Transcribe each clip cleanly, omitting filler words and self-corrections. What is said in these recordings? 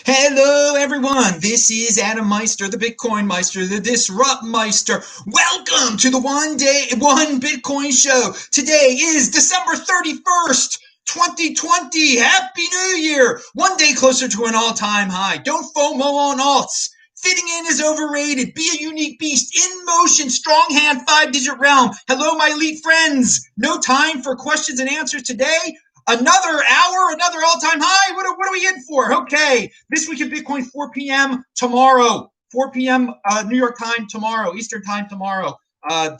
Hello, everyone. This is Adam Meister, the Bitcoin Meister, the Disrupt Meister. Welcome to the One Bitcoin Show. Today is December 31st, 2020. Happy New Year. One day closer to an all-time high. Don't FOMO on alts. Fitting in is overrated. Be a unique beast. In motion. Strong hand. 5-digit realm. Hello, my elite friends. No time for questions and answers today. Another hour, another all-time high. What are we in for? Okay, this week in Bitcoin, 4 p.m. tomorrow. 4 p.m. New York time tomorrow, Eastern time tomorrow,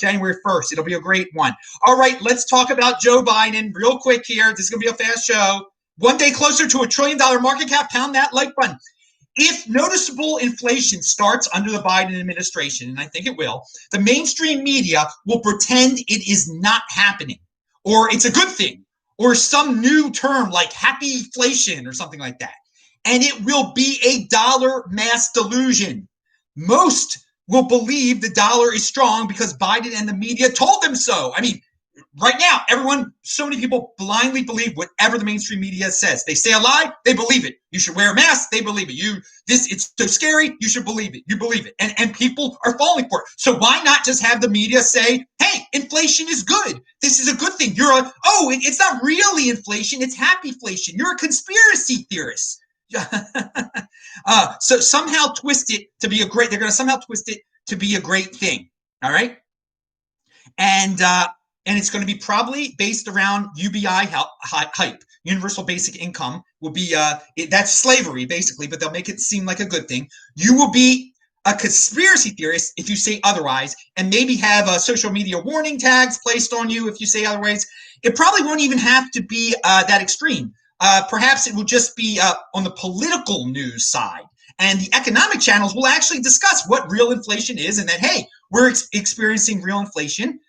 January 1st. It'll be a great one. All right, let's talk about Joe Biden real quick here. This is going to be a fast show. One day closer to $1 trillion market cap. Pound that like button. If noticeable inflation starts under the Biden administration, and I think it will, the mainstream media will pretend it is not happening, or it's a good thing, or some new term like happy-flation or something like that. And it will be a dollar mass delusion. Most will believe the dollar is strong because Biden and the media told them so. I mean, right now, so many people blindly believe whatever the mainstream media says. They say a lie, they believe it. You should wear a mask, they believe it. It's so scary, you should believe it. You believe it. And people are falling for it. So why not just have the media say, hey, inflation is good. This is a good thing. It's not really inflation, it's happyflation. You're a conspiracy theorist. So somehow twist it to be they're going to somehow twist it to be a great thing. All right. And it's going to be probably based around UBI hype. Universal basic income will be, that's slavery basically, but they'll make it seem like a good thing. You will be a conspiracy theorist if you say otherwise, and maybe have social media warning tags placed on you if you say otherwise. It probably won't even have to be that extreme. Perhaps it will just be on the political news side. And the economic channels will actually discuss what real inflation is and that, hey, we're experiencing real inflation.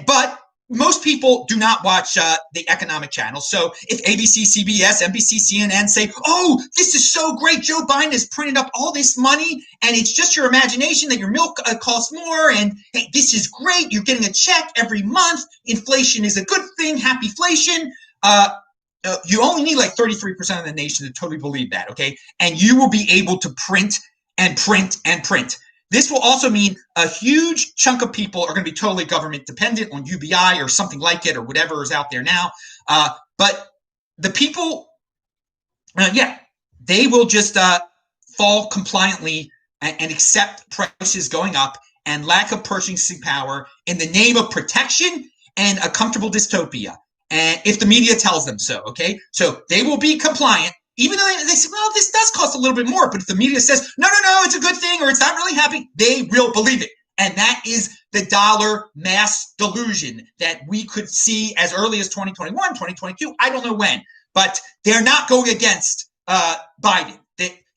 But most people do not watch the economic channels. So if ABC, CBS, NBC, CNN say, oh, this is so great, Joe Biden has printed up all this money, and it's just your imagination that your milk costs more, and hey, this is great, you're getting a check every month, inflation is a good thing, happyflation, you only need like 33% of the nation to totally believe that, okay? And you will be able to print and print and print. This will also mean a huge chunk of people are going to be totally government dependent on UBI or something like it or whatever is out there now. But the people, they will just fall compliantly and accept prices going up and lack of purchasing power in the name of protection and a comfortable dystopia. And if the media tells them so, okay? So they will be compliant. Even though they say, well, this does cost a little bit more. But if the media says, no, it's a good thing, or it's not really happening, they will believe it. And that is the dollar mass delusion that we could see as early as 2021, 2022. I don't know when. But they're not going against Biden.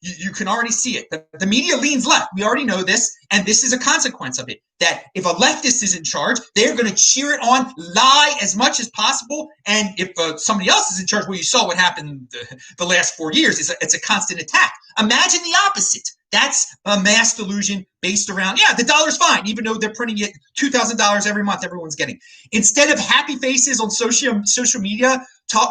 You can already see it. The media leans left. We already know this. And this is a consequence of it. That if a leftist is in charge, they're going to cheer it on, lie as much as possible. And if somebody else is in charge, well, you saw what happened the last 4 years. It's a constant attack. Imagine the opposite. That's a mass delusion based around, the dollar's fine, even though they're printing it $2,000 every month, everyone's getting. Instead of happy faces on social media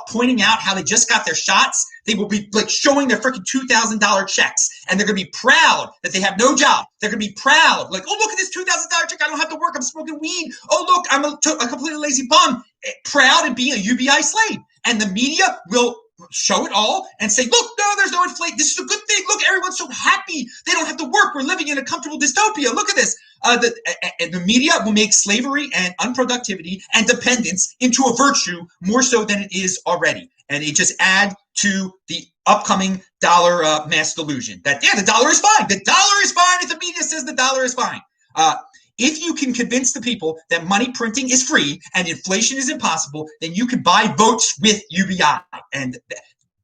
pointing out how they just got their shots, they will be like showing their freaking $2,000 checks. And they're going to be proud that they have no job. They're going to be proud. Like, oh, look at this $2,000 check. I don't have to work. I'm smoking weed. Oh, look, I'm a completely lazy bum. Proud and being a UBI slave. And the media will show it all and say, look, no, there's no inflation. This is a good thing. Look, everyone's so happy. They don't have to work. We're living in a comfortable dystopia. Look at this. The media will make slavery and unproductivity and dependence into a virtue more so than it is already. And it just add to the upcoming dollar mass delusion that, the dollar is fine. The dollar is fine if the media says the dollar is fine. If you can convince the people that money printing is free and inflation is impossible, then you can buy votes with UBI. And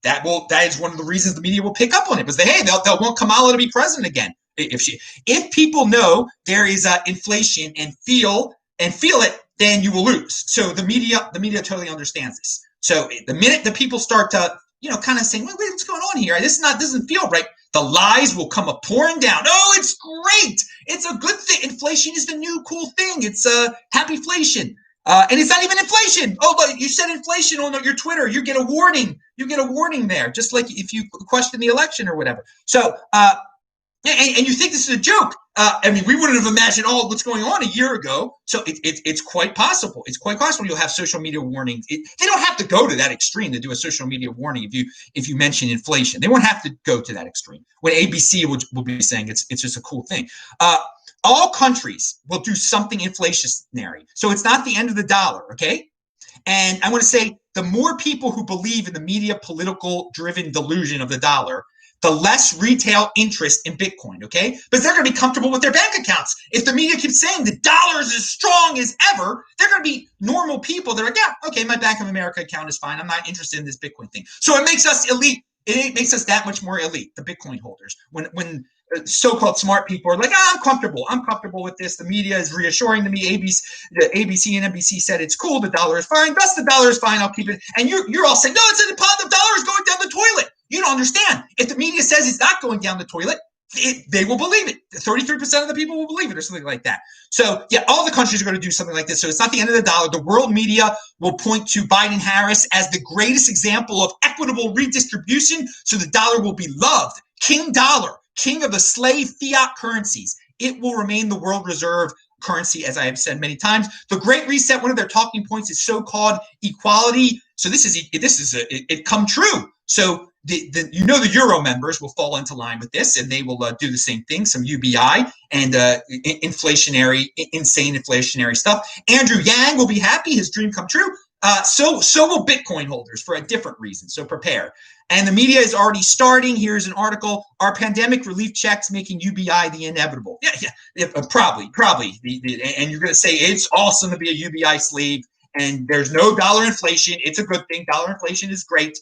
that is one of the reasons the media will pick up on it, because they'll want Kamala to be president again. If people know there is inflation and feel it, then you will lose. So the media totally understands this. So the minute the people start to, kind of saying, what's going on here? This doesn't feel right. The lies will come pouring down. Oh, it's great. It's a good thing. Inflation is the new cool thing. It's happyflation. And it's not even inflation. Oh, look, you said inflation on your Twitter. You get a warning. You get a warning there, just like if you question the election or whatever. So, and you think this is a joke. I mean, we wouldn't have imagined all what's going on a year ago. So it's quite possible. It's quite possible you'll have social media warnings. They don't have to go to that extreme to do a social media warning if you mention inflation. They won't have to go to that extreme. When ABC will be saying it's just a cool thing. All countries will do something inflationary. So it's not the end of the dollar, okay? And I want to say the more people who believe in the media political driven delusion of the dollar, the less retail interest in Bitcoin, okay? Because they're going to be comfortable with their bank accounts. If the media keeps saying the dollar is as strong as ever, they're going to be normal people. They're like, yeah, okay, my Bank of America account is fine. I'm not interested in this Bitcoin thing. So it makes us elite. It makes us that much more elite, the Bitcoin holders. When so-called smart people are like, I'm comfortable. I'm comfortable with this. The media is reassuring to me. ABC and NBC said it's cool. The dollar is fine. Thus, the dollar is fine. I'll keep it. And you're all saying, no, it's in the pot. The dollar is going down the toilet. You don't understand. If the media says it's not going down the toilet, they will believe it. 33% of the people will believe it or something like that. So, yeah, all the countries are going to do something like this. So it's not the end of the dollar. The world media will point to Biden-Harris as the greatest example of equitable redistribution, so the dollar will be loved. King dollar, king of the slave fiat currencies. It will remain the world reserve currency, as I have said many times. The Great Reset, one of their talking points is so-called equality. So this is it come true. So the Euro members will fall into line with this, and they will do the same thing, some UBI and insane inflationary stuff. Andrew Yang will be happy, his dream come true. So will Bitcoin holders for a different reason. So prepare. And the media is already starting. Here's an article: Are pandemic relief checks making UBI the inevitable? Yeah, probably. And you're going to say it's awesome to be a UBI slave, and there's no dollar inflation. It's a good thing. Dollar inflation is great.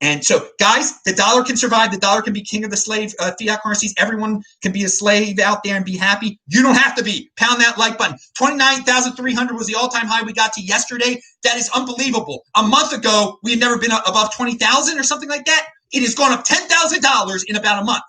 And so, guys, the dollar can survive. The dollar can be king of the slave fiat currencies. Everyone can be a slave out there and be happy. You don't have to be. Pound that like button. 29,300 was the all-time high we got to yesterday. That is unbelievable. A month ago, we had never been above 20,000 or something like that. It has gone up $10,000 in about a month.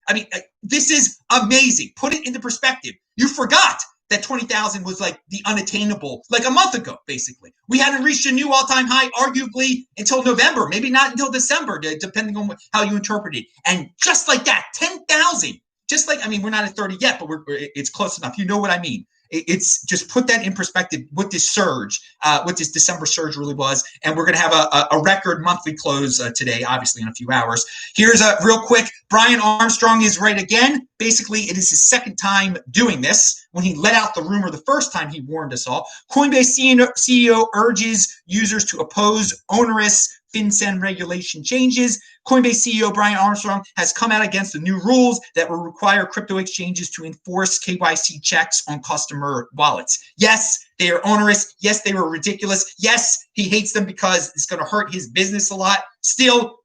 I mean, this is amazing. Put it into perspective. You forgot that 20,000 was like the unattainable, like a month ago, basically. We hadn't reached a new all-time high, arguably, until November, maybe not until December, depending on how you interpret it. And just like that, 10,000, just like, I mean, we're not at 30 yet, but it's close enough. You know what I mean? It's just put that in perspective, what this surge, what this December surge really was. And we're going to have a record monthly close today, obviously in a few hours. Here's a real quick, Brian Armstrong is right again. Basically, it is his second time doing this. When he let out the rumor the first time, he warned us all. Coinbase CEO urges users to oppose onerous FinCEN regulation changes. Coinbase CEO Brian Armstrong has come out against the new rules that will require crypto exchanges to enforce KYC checks on customer wallets. Yes, they are onerous. Yes, they were ridiculous. Yes, he hates them because it's going to hurt his business a lot. Still,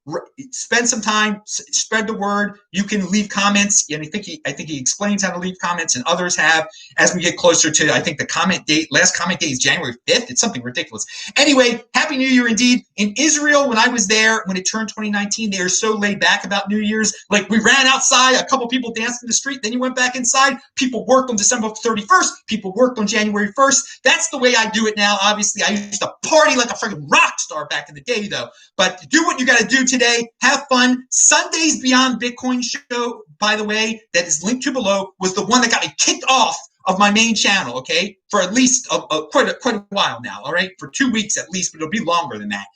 spend some time, spread the word. You can leave comments, and I think he explains how to leave comments, and others have as we get closer to, I think the comment date, last comment date is January 5th. It's something ridiculous. Anyway, Happy New Year indeed. In Israel, when I was there, when it turned 2019, they are so laid back about New Year's. Like, we ran outside, a couple people danced in the street, then you went back inside. People worked on December 31st. People worked on January 1st. That's the way I do it now. Obviously, I used to party like a freaking rock star back in the day, though. But do what you got to do today. Have fun. Sunday's Beyond Bitcoin show, by the way, that is linked to below, was the one that got me kicked off of my main channel, okay, for at least quite a while now, all right, for 2 weeks at least, but it'll be longer than that.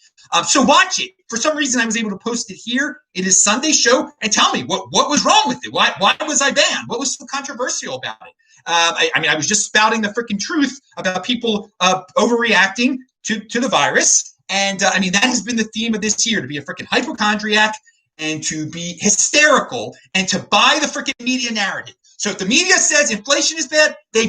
So watch it. For some reason, I was able to post it here. It is Sunday's show, and tell me what was wrong with it. Why was I banned? What was so controversial about it? I mean, I was just spouting the freaking truth about people overreacting to the virus. And I mean, that has been the theme of this year, to be a freaking hypochondriac and to be hysterical and to buy the freaking media narrative. So if the media says inflation is bad, they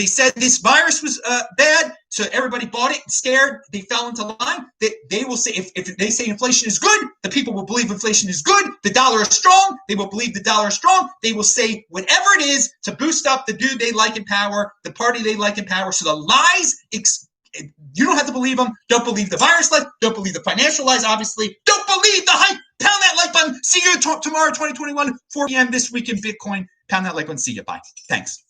said this virus was bad, so everybody bought it, scared, they fell into line. They will say, if they say inflation is good, the people will believe inflation is good. The dollar is strong, they will believe the dollar is strong. They will say whatever it is to boost up the dude they like in power, the party they like in power. So the lies, you don't have to believe them. Don't believe the virus lies. Don't believe the financial lies, obviously. Don't believe the hype. Pound that like button. See you tomorrow, 2021, 4 p.m. this week in Bitcoin. Pound that like button. See you. Bye. Thanks.